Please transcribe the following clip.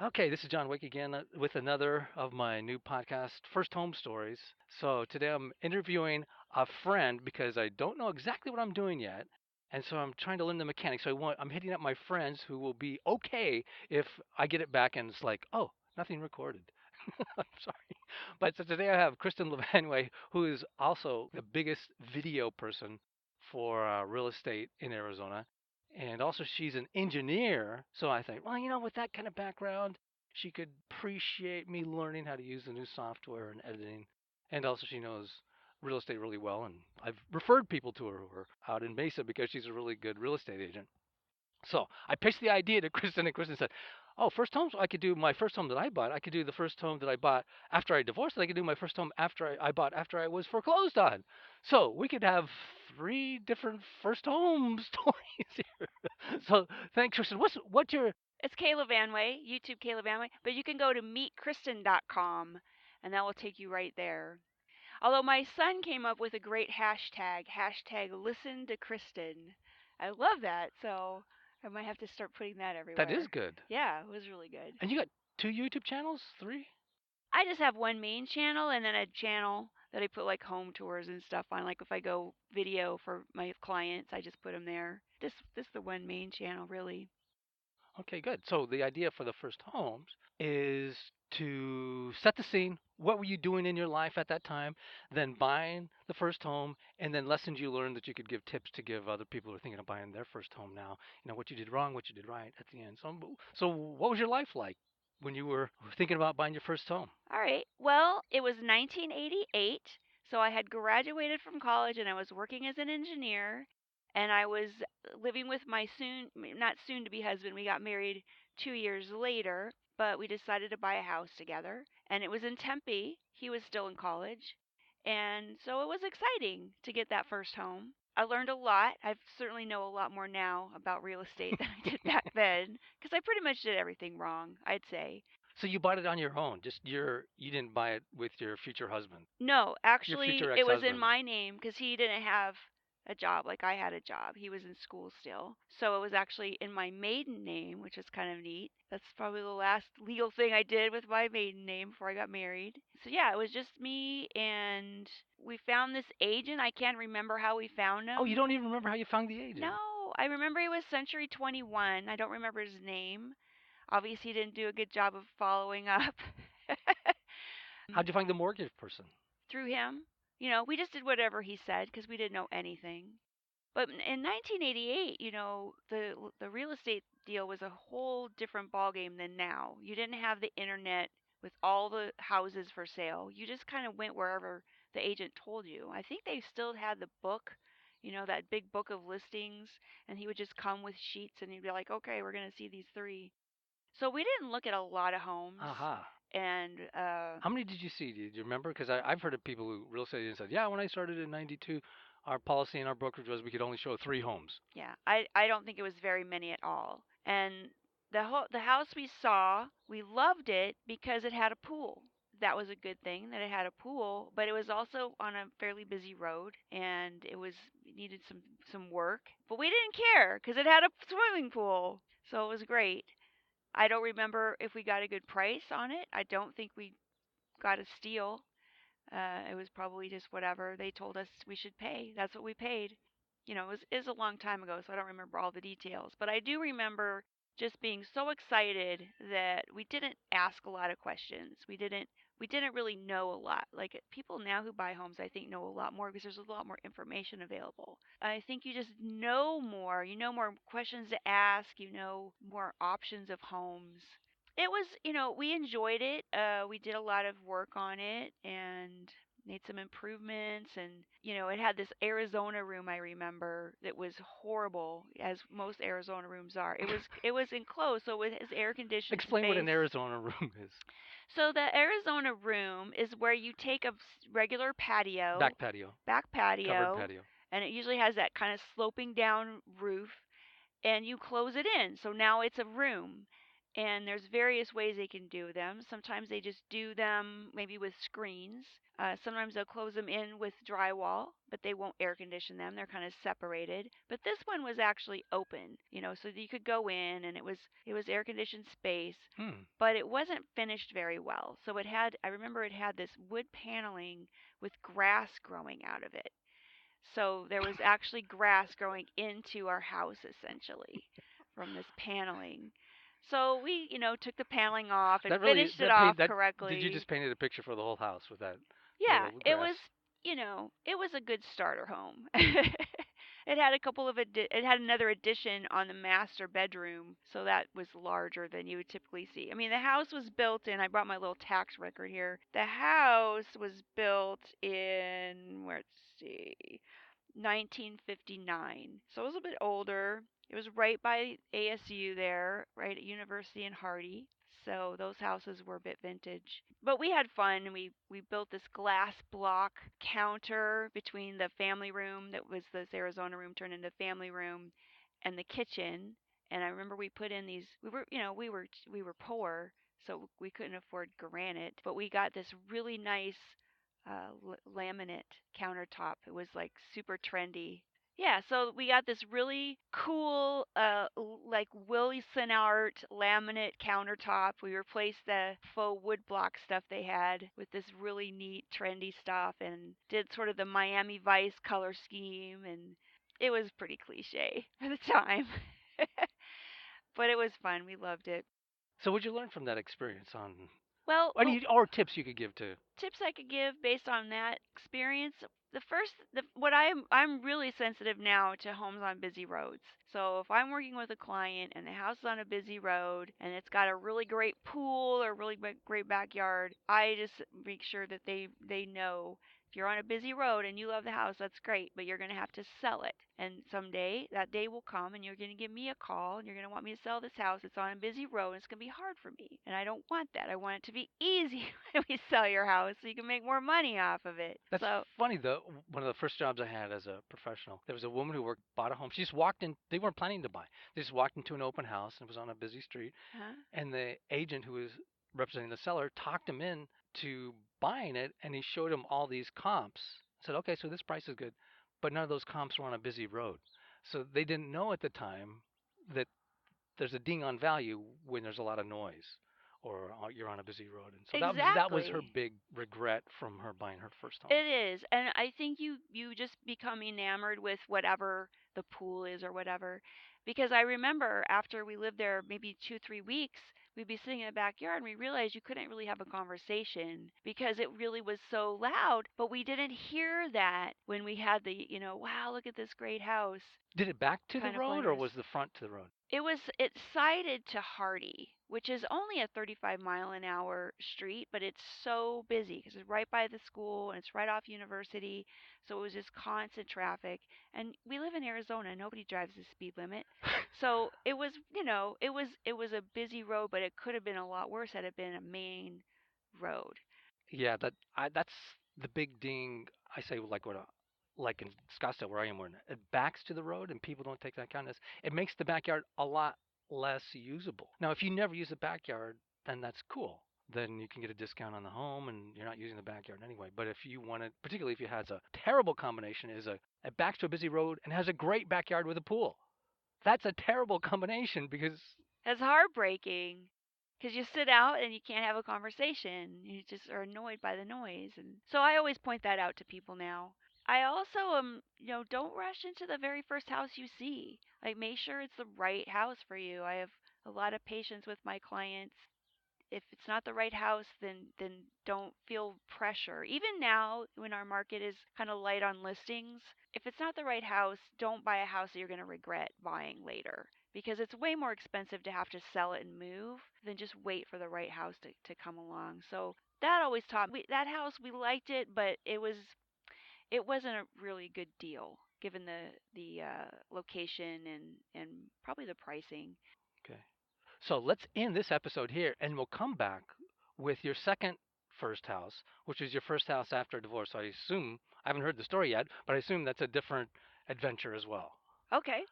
Okay, this is John Wick again with another of my new podcast, First Home Stories. So today I'm interviewing a friend because I don't know exactly what I'm doing yet, and so I'm trying to learn the mechanics. I'm hitting up my friends who will be okay if I get it back and it's like, oh, nothing recorded. I'm sorry, but so today I have Kristin LaVanway, who is also the biggest video person for real estate in Arizona. And also, she's an engineer. So I think, well, with that kind of background, she could appreciate me learning how to use the new software and editing. And also, she knows real estate really well. And I've referred people to her who are out in Mesa because she's a really good real estate agent. So I pitched the idea to Kristen, and Kristen said, "Oh, first homes. I could do my first home that I bought. I could do the first home that I bought after I divorced. And I could do my first home after I bought after I was foreclosed on. So we could have three different first home stories here. So thanks, Kristen. What's your It's Kayla Vanway, YouTube Kayla Vanway, but you can go to meetkristen.com and that will take you right there. Although my son came up with a great hashtag listen to Kristen. I love that, so I might have to start putting that that is everywhere. good. Yeah, it was really good. And you got two YouTube channels, three? I just have one main channel and then a channel that I put like home tours and stuff on. Like if I go video for my clients, I just put them there. This the one main channel really. Okay, good. So the idea for the first homes is to set the scene. What were you doing in your life at that time? Then buying the first home, and then lessons you learned that you could give tips to give other people who are thinking of buying their first home now. What you did wrong, what you did right at the end. So what was your life like when you were thinking about buying your first home? All right. Well, it was 1988, so I had graduated from college and I was working as an engineer and I was living with my not soon to be husband. We got married 2 years later, but we decided to buy a house together and it was in Tempe. He was still in college. And so it was exciting to get that first home. I learned a lot. I certainly know a lot more now about real estate than I did back then because I pretty much did everything wrong, I'd say. So you bought it on your own. Just you didn't buy it with your future husband, No, your actually, future it was in ex-husband. my name because he didn't have a job like I had a job. He was in school still. So it was actually in my maiden name, which is kind of neat. That's probably the last legal thing I did with my maiden name before I got married. So yeah, it was just me and we found this agent. I can't remember how we found Oh, you him. don't even remember how you found the agent. No, I remember he was Century 21. I don't remember his name. Obviously, he didn't do a good job of following up. How'd you find the mortgage person? Through him. We just did whatever he said because we didn't know anything. But in 1988, the real estate deal was a whole different ballgame than now. You didn't have the internet with all the houses for sale. You just kind of went wherever the agent told you. I think they still had the book, that big book of listings, and he would just come with sheets and he'd be like, "Okay, we're going to see these three." So we didn't look at a lot of homes, Aha. and How many did you see? Do you remember? Because I've heard of people who real estate agents said, yeah, when I started in '92, our policy in our brokerage was we could only show three homes. yeah, I don't think it was very many at all. And the house we saw, we loved it because it had a pool. That was a good thing that it had a pool, but it was also on a fairly busy road and it needed some work. But we didn't care because it had a swimming pool. So it was great. I don't remember if we got a good price on it. I don't think we got a steal. It was probably just whatever they told us we should pay. That's what we paid. It was a long time ago, so I don't remember all the details. But I do remember just being so excited that we didn't ask a lot of questions. We didn't really know a lot. Like people now who buy homes, I think know a lot more because there's a lot more information available. I think you just know more. You know more questions to ask. You know more options of homes. It was, we enjoyed it. We did a lot of work on it and made some improvements. And, it had this Arizona room I remember that was horrible, as most Arizona rooms are. It was enclosed, so it has air conditioned Explain what an space. Arizona room is. So the Arizona room is where you take a regular patio, Back patio, back covered patio, patio. and it usually has that kind of sloping down roof, and you close it in. So now it's a room And there's various ways they can do them. Sometimes they just do them maybe with screens. Sometimes they'll close them in with drywall, but they won't air condition them. They're kind of separated. But this one was actually open, so that you could go in and it was air conditioned space, Hmm. but it wasn't finished very well. So I remember it had this wood paneling with grass growing out of it. So there was actually grass growing into our house essentially from this paneling. So we, took the paneling off and That really finished it that paint off that did you correctly. just painted a picture for the whole house with that Yeah, little it grass? was, it was a good starter home. It had a couple of it had another addition on the master bedroom, so that was larger than you would typically see. I mean, the house was built in. I brought my little tax record here. The house was built in, let's see, 1959. So it was a bit older. It was right by ASU there, right at University and Hardy. So those houses were a bit vintage. But we had fun. We built this glass block counter between the family room that was this Arizona room turned into family room and the kitchen. And I remember we put in these we were poor, so we couldn't afford granite, but we got this really nice laminate countertop. It was like super trendy. Yeah, so we got this really cool, like Wilson art laminate countertop. We replaced the faux wood block stuff they had with this really neat, trendy stuff, and did sort of the Miami Vice color scheme, and it was pretty cliche for the time, but it was fun. We loved it. So what'd you learn from that experience on Well, any or tips you could give to? tips I could give based on that experience. The first, what I'm really sensitive now to homes on busy roads. So if I'm working with a client and the house is on a busy road and it's got a really great pool or really great backyard, I just make sure that they know if you're on a busy road and you love the house, that's great, but you're going to have to sell it. And someday that day will come and you're going to give me a call and you're going to want me to sell this house. It's on a busy road and it's going to be hard for me. And I don't want that. I want it to be easy when we sell your house so you can make more money off of it. That's So, funny though. One of the first jobs I had as a professional, there was a woman who worked bought a home. She just walked in. They weren't planning to buy. They just walked into an open house and it was on a busy street. huh? And the agent who was representing the seller talked him in to buying it, and he showed him all these comps. Said, okay, so this price is good, but none of those comps were on a busy road. So they didn't know at the time that there's a ding on value when there's a lot of noise or you're on a busy road. And so that was her Exactly. big regret from her buying her first home. It is. And I think you just become enamored with whatever the pool is or whatever. Because I remember after we lived there maybe 2 3 weeks, we'd be sitting in the backyard and we realized you couldn't really have a conversation because it really was so loud, but we didn't hear that when we had wow, look at this great house Did it back to the kind of road or pointers. was the front to the road? It sided to Hardy, which is only a 35-mile-an-hour street, but it's so busy because it's right by the school and it's right off University, so it was just constant traffic. And we live in Arizona; nobody drives the speed limit, so it was, it was a busy road, but it could have been a lot worse had it been a main road. Yeah, that's the big ding. I say like like in Scottsdale where I am, where it backs to the road and people don't take that kindness. It makes the backyard a lot less usable. Now, if you never use the backyard, then that's cool. Then you can get a discount on the home and you're not using the backyard anyway. But if you want to, particularly if you has a terrible combination, is it backs to a busy road and has a great backyard with a pool. That's a terrible combination because It's heartbreaking because you sit out and you can't have a conversation. You just are annoyed by the noise. And so I always point that out to people now. I also don't rush into the very first house you see. Like, make sure it's the right house for you. I have a lot of patience with my clients. If it's not the right house, then don't feel pressure. Even now, when our market is kind of light on listings, if it's not the right house, don't buy a house that you're going to regret buying later because it's way more expensive to have to sell it and move than just wait for the right house to come along. So that always taught me that house we liked it, but it wasn't a really good deal given the location and probably the pricing. okay. So let's end this episode here, and we'll come back with your second first house, which is your first house after a divorce. So I assume I haven't heard the story yet, but I assume that's a different adventure as well. Okay.